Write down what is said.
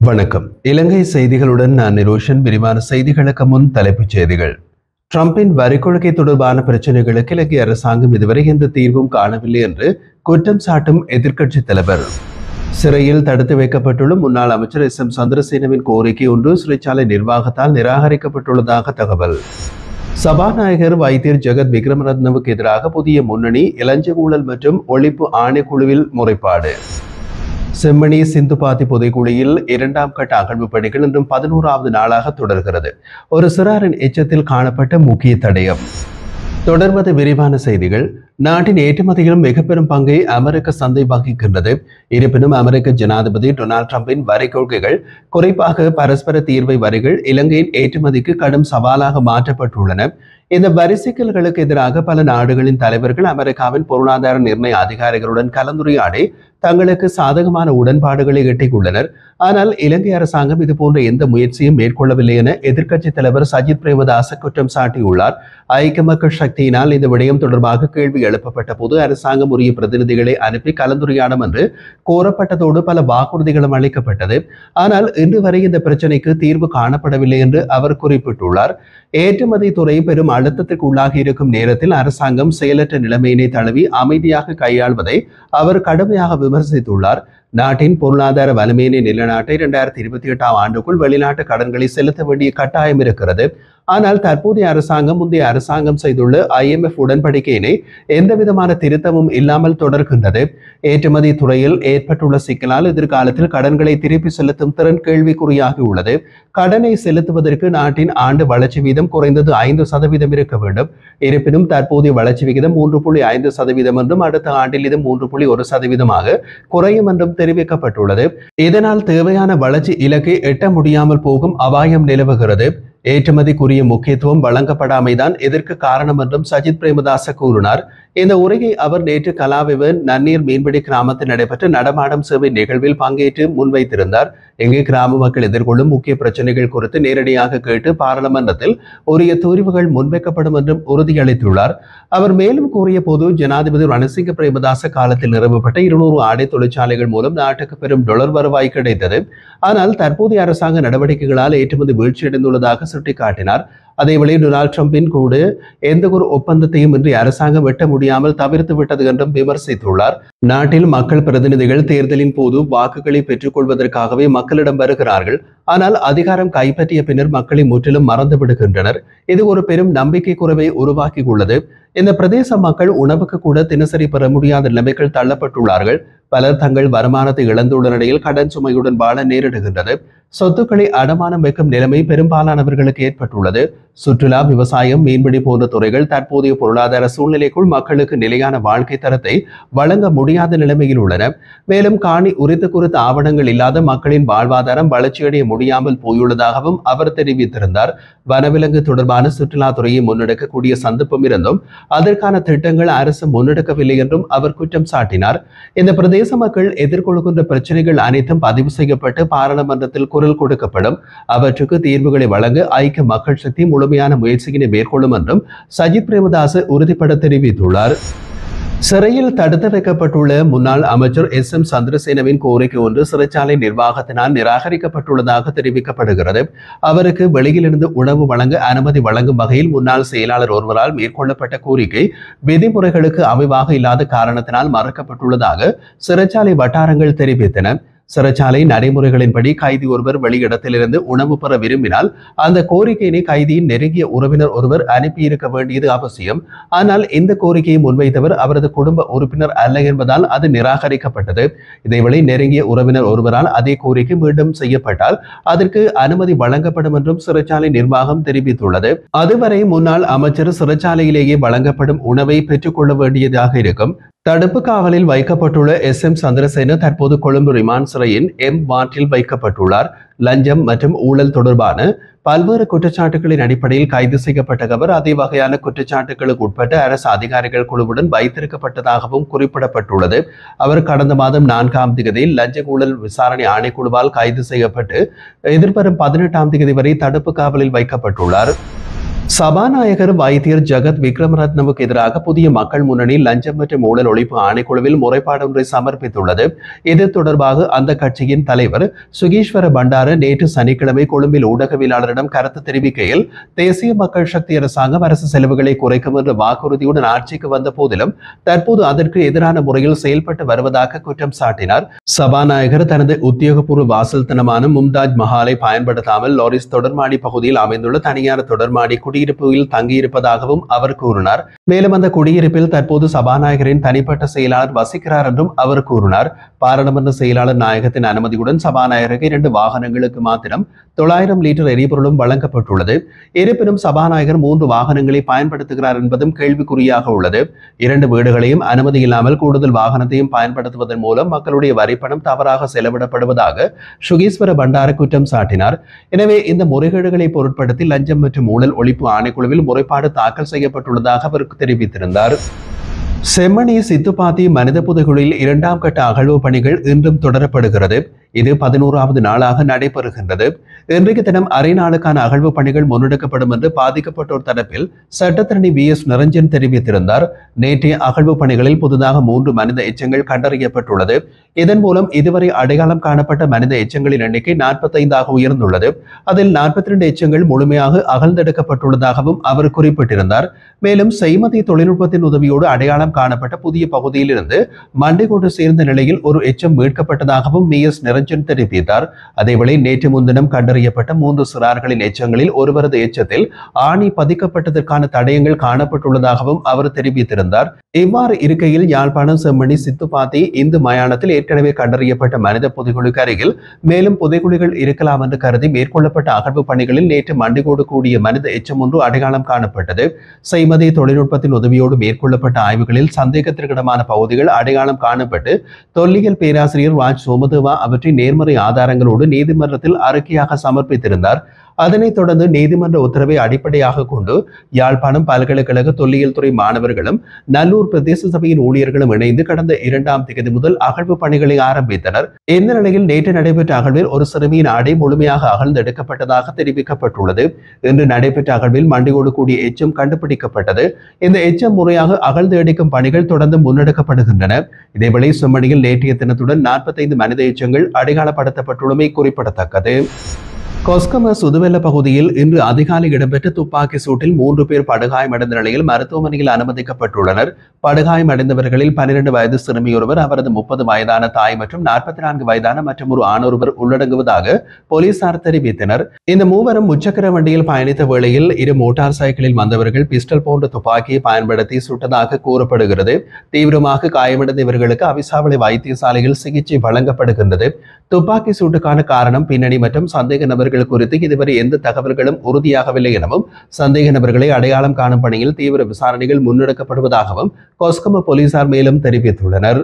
வணக்கம். இலங்கை செய்திகளுடன் நான் நிரோஷன். விரிவான செய்திகளுக்கு முன் தலைப்புச் செய்திகள். ட்ரம்பின் வரி கொள்கை தொடர்பான பிரச்சனைகளுக்கு இலங்கை அரசாங்கம் இதுவரை எந்த தீர்வும் காணவில்லை என்று குற்றம் சாட்டும் எதிர்க்கட்சித் தலைவர். சிறையில் தடுத்து வைக்கப்பட்டுள்ள முன்னாள் அமைச்சர் SM சந்திரசேனவின் கோரிக்கை ஒன்று சிறைச்சாலை நிர்வாகத்தால் நிராகரிக்கப்பட்டுள்ளதாக தகவல். சபாநாயகர் வைத்தியர் ஜெகத் விக்ரமரத்னவுக்கு எதிராக புதிய முன்னணி இலஞ்ச ஊழல் மற்றும் ஒழிப்பு ஆணைக்குழுவில் முறைப்பாடு. செம்மணி சிந்துபாத்தி புதைக்குழியில் 2ஆம் கட்ட அகழ்வு பணிகள் இன்றும் 11வது நாளாக தொடர்கிறது. ஒரு சிறாரின் எச்சத்தில் காணப்பட்ட முக்கிய தடயம். தொடர்வது விரிவான செய்திகள். நாட்டின் ஏற்றுமதியிலும் மிக பெரும் பங்கை அமெரிக்க சந்தை வகிக்கின்றது. இருப்பினும் அமெரிக்க ஜனாதிபதி டொனால்ட் ட்ரம்பின் வரி கொள்கைகள், குறிப்பாக பரஸ்பர தீர்வை வரிகள் இலங்கையின் ஏற்றுமதிக்கு கடும் சவாலாக மாற்றப்பட்டுள்ளன. இந்த வரி சிக்கல்களுக்கு எதிராக பல நாடுகளின் தலைவர்கள் அமெரிக்காவின் பொருளாதார நிர்ணய அதிகாரிகளுடன் கலந்துரையாடி தங்களுக்கு சாதகமான உடன்பாடுகளை எட்டியுள்ளனர். ஆனால் இலங்கை அரசாங்கம் இதுபோன்ற எந்த முயற்சியும் மேற்கொள்ளவில்லை என எதிர்க்கட்சித் தலைவர் சஜித் பிரேமதாச குற்றம் சாட்டியுள்ளார். ஐக்கிய மக்கள் சக்தியினால் இந்த விடயம் தொடர்பாக கேள்வி எழுப்பப்பட்ட போது அரசாங்கம் உரிய பிரதிநிதிகளை அனுப்பி கலந்துரையாடும் என்று கோரப்பட்டதோடு பல வாக்குறுதிகளும் அளிக்கப்பட்டது. ஆனால் இன்று வரை இந்த பிரச்சினைக்கு தீர்வு காணப்படவில்லை என்று அவர் குறிப்பிட்டுள்ளார். ஏற்றுமதி துறை பெரும் அழுத்தத்திற்கு உள்ளாகி இருக்கும் நேரத்தில் அரசாங்கம் செயலற்ற நிலைமையினை தழுவி அமைதியாக கையாள்வதை அவர் கடுமையாக விமர்சித்துள்ளார். நாட்டின் பொருளாதார வலிமையினை நிலைநாட்ட 2028ஆம் ஆண்டுக்குள் வெளிநாட்டு கடன்களை செலுத்த வேண்டிய கட்டாயம் இருக்கிறது. ஆனால் தற்போதைய அரசாங்கம் முந்தைய அரசாங்கம் செய்துள்ள IMF உடன்படிக்கையினை எந்தவிதமான திருத்தமும் இல்லாமல் தொடர்கின்றது. ஏற்றுமதி துறையில் ஏற்பட்டுள்ள சிக்கலால் எதிர்காலத்தில் கடன்களை திருப்பி செலுத்தும் திறன் கேள்விக்குறியாகியுள்ளது. கடனை செலுத்துவதற்கு நாட்டின் ஆண்டு வளர்ச்சி வீதம் குறைந்தது 5% இருக்க வேண்டும். இருப்பினும் தற்போதைய வளர்ச்சி விகிதம் 3.5% என்றும் அடுத்த ஆண்டில் இது 3.1% குறையும் என்றும் தெரிவிக்கப்பட்டுள்ளது. இதனால் தேவையான வளர்ச்சி இலக்கை எட்ட முடியாமல் போகும் அபாயம் நிலவுகிறது. ஏற்றுமதிக்குரிய முக்கியத்துவம் வழங்கப்படாமைதான் இதற்கு காரணம் என்றும் சஜித் பிரேமதாச கூறினார். இந்த உரையை அவர் நேற்று கலாவிவ நன்னீர் மீன்பிடி கிராமத்தில் நடைபெற்ற நடமாடும் சேவை நிகழ்வில் பங்கேற்று முன்வைத்திருந்தார். இங்கே கிராம மக்கள் எதிர்கொள்ளும் முக்கிய பிரச்சனைகள் குறித்து நேரடியாக கேட்டு பாராளுமன்றத்தில் உரிய தீர்வுகள் முன்வைக்கப்படும் என்றும் உறுதியளித்துள்ளார். அவர் மேலும் கூறிய போது, ஜனாதிபதி ரணசிங்க பிரேமதாச காலத்தில் நிறுவப்பட்ட 200 ஆடை தொழிற்சாலைகள் மூலம் நாட்டுக்கு பெரும் டாலர் வருவாய் கிடைத்தது. ஆனால் தற்போதைய அரசாங்க நடவடிக்கைகளால் ஏற்றுமதி வீழ்ச்சியடைந்துள்ளதாக சுட்டிக்காட்டினார். அதேவேளை டொனால்ட் ட்ரம்பின் கூட எந்த ஒரு ஒப்பந்தத்தையும் இன்றி அரசாங்கம் வெட்ட முடியாமல் தவிர்த்து விட்டது என்றும் விமர்சித்துள்ளார். நாட்டில் மக்கள் பிரதிநிதிகள் தேர்தலின் போது வாக்குகளை பெற்றுக் கொள்வதற்காகவே மக்களிடம் வருகிறார்கள். ஆனால் அதிகாரம் கைப்பற்றிய பின்னர் மக்களை முற்றிலும் மறந்து விடுகின்றனர். இது ஒரு பெரும் நம்பிக்கை குறைவை உருவாக்கியுள்ளது. இந்த பிரதேச மக்கள் உணவுக்கு கூட தினசரி பெற முடியாத நிலைமைகள் தள்ளப்பட்டுள்ளார்கள். பலர் தங்கள் வருமானத்தை இழந்துள்ள நிலையில் கடன் சுமையுடன் வாழ நேரிடுகின்றது. சொத்துக்களை அடமானம் வைக்கும் நிலைமை பெரும்பாலானவர்களுக்கு ஏற்பட்டுள்ளது. சுற்றுலா, விவசாயம், மீன்பிடி போன்ற துறைகள் தற்போதைய பொருளாதார சூழ்நிலைக்குள் மக்களுக்கு நிலையான வாழ்க்கை தரத்தை வழங்க முடியாத நிலைமையில் உள்ளன. மேலும் காணி உரித்து குறித்த ஆவணங்கள் இல்லாத மக்களின் வாழ்வாதாரம் வளர்ச்சியடைய முடியாமல் போயுள்ளதாகவும் அவர் தெரிவித்திருந்தார். வனவிலங்கு தொடர்பான சுற்றுலாத்துறையை முன்னெடுக்கக்கூடிய சந்தர்ப்பம் இருந்தும் அதற்கான திட்டங்கள் அரசு முன்னெடுக்கவில்லை என்றும் அவர் குற்றம் சாட்டினார். இந்த பிரதேச மக்கள் எதிர்கொள்கின்ற பிரச்சனைகள் அனைத்தும் பதிவு செய்யப்பட்டு பாராளுமன்றத்தில் குரல் கொடுக்கப்படும். அவற்றுக்கு தீர்வுகளை வழங்க ஐக்கிய மக்கள் சக்தி முழுமையான முயற்சியினை மேற்கொள்ளும் என்றும் சஜித் பிரேமதாச உறுதிபட தெரிவித்துள்ளார். சிறையில் தடுத்து வைக்கப்பட்டுள்ள முன்னாள் அமைச்சர் SM சந்திரசேனவின் கோரிக்கை ஒன்று சிறைச்சாலை நிர்வாகத்தினால் நிராகரிக்கப்பட்டுள்ளதாக தெரிவிக்கப்படுகிறது. அவருக்கு வெளியிலிருந்து உணவு வழங்க அனுமதி வழங்கும் வகையில் முன்னாள் செயலாளர் ஒருவரால் மேற்கொள்ளப்பட்ட கோரிக்கை விதிமுறைகளுக்கு அமைவாக இல்லாத காரணத்தினால் மறுக்கப்பட்டுள்ளதாக சிறைச்சாலை வட்டாரங்கள் தெரிவித்தன. சிறைச்சாலை நடைமுறைகளின்படி கைதி ஒருவர் வெளியிடத்திலிருந்து உணவு பெற விரும்பினால் அந்த கோரிக்கையினை கைதியின் நெருங்கிய உறவினர் ஒருவர் அனுப்பியிருக்க வேண்டியது அவசியம். ஆனால் இந்த கோரிக்கையை முன்வைத்தவர் அவரது குடும்ப உறுப்பினர் அல்ல என்பதால் அது நிராகரிக்கப்பட்டது. இதேவேளை நெருங்கிய உறவினர் ஒருவரால் அதே கோரிக்கை மீண்டும் செய்யப்பட்டால் அதற்கு அனுமதி வழங்கப்படும் என்றும் சிறைச்சாலை நிர்வாகம் தெரிவித்துள்ளது. அதுவரை முன்னாள் அமைச்சர் சிறைச்சாலையிலேயே வழங்கப்படும் உணவை பெற்றுக் கொள்ள வேண்டியதாக இருக்கும். தடுப்பு காவலில் வைக்கப்பட்டுள்ள SM சந்திரசேன தற்போது கொழும்பு ரிமாண்ட் சிறையின் M வார்டில் வைக்கப்பட்டுள்ளார். லஞ்சம் மற்றும் ஊழல் தொடர்பான பல்வேறு குற்றச்சாட்டுகளின் அடிப்படையில் கைது செய்யப்பட்ட அவர் அதே வகையான குற்றச்சாட்டுகளுக்கு உட்பட்ட அரசு அதிகாரிகள் குழுவுடன் வைத்திருக்கப்பட்டதாகவும் குறிப்பிடப்பட்டுள்ளது. அவர் கடந்த மாதம் 4ஆம் தேதியில் லஞ்ச ஊழல் விசாரணை ஆணைக்குழுவால் கைது செய்யப்பட்டு எதிர்வரும் 18ஆம் தேதி வரை தடுப்பு காவலில் வைக்கப்பட்டுள்ளார். சபாநாயகர் வைத்தியர் ஜகத் விக்ரமரத்னவுக்கு எதிராக புதிய மக்கள் முன்னணி லஞ்சம் மற்றும் ஊழல் ஒழிப்பு ஆணைக்குழுவில் முறைப்பாடு ஒன்றை சமர்ப்பித்துள்ளது. இது தொடர்பாக அந்த கட்சியின் தலைவர் சுகீஸ்வர பண்டார நேற்று சனிக்கிழமை கொழும்பில் ஊடகவியலாளரிடம் கருத்து தெரிவிக்கையில், தேசிய மக்கள் சக்தி அரசாங்கம் அரசு செலவுகளை குறைக்கும் என்ற வாக்குறுதியுடன் ஆட்சிக்கு வந்த போதிலும் தற்போது அதற்கு எதிரான முறையில் செயல்பட்டு வருவதாக குற்றம் சாட்டினார். சபாநாயகர் தனது உத்தியோகபூர்வ வாசல்தனமான மும்தாஜ் மஹாலை பயன்படுத்தாமல் லாரிஸ் தொடர்மாடி பகுதியில் அமைந்துள்ள தனியார் தொடர்மாடி குடியிருப்பில் தங்கியிருப்பதாகவும் அவர் கூறினார். மேலும் அந்த குடியிருப்பில் தற்போது சபாநாயகரின் தனிப்பட்ட செயலாளர் வசிக்கிறார் என்றும் அவர் கூறினார். பாராளுமன்ற செயலாளர் நாயகத்தின் அனுமதியுடன் சபாநாயகருக்கு 2 வாகனங்களுக்கு மாத்திரம் 900 லிட்டர் எரிபொருளும் வழங்கப்பட்டுள்ளது. இருப்பினும் சபாநாயகர் 3 வாகனங்களை பயன்படுத்துகிறார் என்பதும் கேள்விக்குறியாக உள்ளது. 2 வீடுகளையும் அனுமதி இல்லாமல் கூடுதல் வாகனத்தையும் பயன்படுத்துவதன் மூலம் மக்களுடைய வரிப்பணம் தவறாக செலவிடப்படுவதாக சுகீஸ்வர பண்டார குற்றம் சாட்டினார். எனவே இந்த முறைகேடுகளை பொருட்படுத்தி லஞ்சம் மற்றும் ஊழல் ஒழிப்பு ஆணைக்குழுவில் முறைப்பாடு தாக்கல் செய்யப்பட்டுள்ளதாக அவர் தெரிவித்திருந்தார். செம்மணி சித்துப்பாத்தி மனித புதைகுழியில் 2ஆம் கட்ட அகழ்வு பணிகள் இன்றும் தொடரப்படுகிறது. இது 11வது நாளாக நடைபெறுகின்றது. இன்றைய தினம் அரை நாளுக்கான அகழ்வு பணிகள் முன்னெடுக்கப்படும் என்று பாதிக்கப்பட்டோர் தரப்பில் சட்டத்தரணி VS நிரஞ்சன் தெரிவித்திருந்தார். நேற்றைய அகழ்வு பணிகளில் புதிதாக 3 மனித எச்சங்கள் கண்டறியப்பட்டுள்ளது. இதன் மூலம் இதுவரை அடையாளம் காணப்பட்ட மனித எச்சங்களின் எண்ணிக்கை 45ஆக உயர்ந்துள்ளது. அதில் 42 எச்சங்கள் முழுமையாக அகழ்ந்தெடுக்கப்பட்டுள்ளதாகவும் அவர் குறிப்பிட்டிருந்தார். மேலும் செய்மதி தொழில்நுட்பத்தின் உதவியோடு அடையாளம் காணப்பட்ட புதிய பகுதியிலிருந்து மண்டைகோடு சேர்ந்த நிலையில் ஒரு எச்சம் மீட்கப்பட்டதாகவும் VS நிரஞ்சன் தெரிவித்தார். அதேவேளை நேற்று முன்தினம் கண்டறியப்பட்ட 3 சிறார்களின் எச்சங்களில் ஒருவரது எச்சத்தில் ஆணி பதிக்கப்பட்டதற்கான தடயங்கள் காணப்பட்டுள்ளதாகவும் அவர் தெரிவித்திருந்தார். இவ்வாறு இருக்கையில் யாழ்ப்பாணம் செம்மணி சித்துப்பாத்தி இந்து மயானத்தில் ஏற்கனவே கண்டறியப்பட்ட மனித புதைகுழிக்கு அருகில் மேலும் புதைகுழிகள் இருக்கலாம் என்று கருதி மேற்கொள்ளப்பட்ட அகழ்வு பணிகளில் நேற்று மண்டிகோடு கூடிய மனித எச்சம் ஒன்று அடையாளம் காணப்பட்டது. செய்மதி தொழில்நுட்பத்தின் உதவியோடு மேற்கொள்ளப்பட்ட ஆய்வுகளில் சந்தேகத்திற்கிடமான பகுதிகள் அடையாளம் காணப்பட்டு தொல்லியல் பேராசிரியர் ராஜ் சோமதேவா அவற்றின் நேர்மறை ஆதாரங்களோடு நீதிமன்றத்தில் அறிக்கையாக சமர்ப்பித்திருந்தார். அதனைத் தொடர்ந்து நீதிமன்ற உத்தரவை அடிப்படையாக கொண்டு யாழ்ப்பாணம் பல்கலைக்கழக தொல்லியல் துறை மாணவர்களும் நல்லூர் பிரதேச சபையின் ஊழியர்களும் இணைந்து கடந்த 2ஆம் தேதி முதல் அகழ்வு பணிகளை ஆரம்பித்தனர். இந்த நிலையில் நேற்று நடைபெற்ற அகழ்வில் ஒரு சிறுமியின் ஆடை முழுமையாக அகழ்ந்தெடுக்கப்பட்டதாக தெரிவிக்கப்பட்டுள்ளது. இன்று நடைபெற்ற அகழ்வில் மண்டிகோடு கூடிய எச்சம் கண்டுபிடிக்கப்பட்டது. இந்த எச்சம் முறையாக அகழ்ந்து எடுக்கும் பணிகள் தொடர்ந்து முன்னெடுக்கப்படுகின்றன. இதேவேளை செம்மணியில் நேற்றைய தினத்துடன் 45 மனித எச்சங்கள் அடையாளப்படுத்தப்பட்டுள்ளமை குறிப்பிடத்தக்கது. கொஸ்கம சுதுவெல்ல பகுதியில் இன்று அதிகாலை இடம்பெற்ற துப்பாக்கி சூட்டில் 3 பேர் படுகாயமடைந்த நிலையில் மருத்துவமனையில் அனுமதிக்கப்பட்டுள்ளனர். படுகாயமடைந்தவர்களில் 12 வயது சிறுமியொருவர், அவரது 30 வயதான தாய் மற்றும் 44 வயதான மற்றும் ஒரு ஆணொருவர் உள்ளடங்குவதாக போலீசார் தெரிவித்தனர். இந்த மூவரும் முச்சக்கர வண்டியில் பயணித்த வேளையில் 2 மோட்டார் சைக்கிளில் வந்தவர்கள் பிஸ்டல் போன்ற துப்பாக்கியை பயன்படுத்தி சுட்டதாக கூறப்படுகிறது. தீவிரமாக காயமடைந்த இவர்களுக்கு அவிசாவளை வைத்தியசாலையில் சிகிச்சை வழங்கப்படுகின்றது. துப்பாக்கி சூட்டுக்கான காரணம், பின்னணி மற்றும் சந்தேக நபர்கள் குறித்து இதுவரை எந்த தகவல்களும் உறுதியாகவில்லை எனவும் சந்தேக நபர்களை அடையாளம் காணும் பணியில் தீவிர விசாரணைகள் முன்னெடுக்கப்படுவதாகவும் கொஸ்கம போலீசார் மேலும் தெரிவித்துள்ளனர்.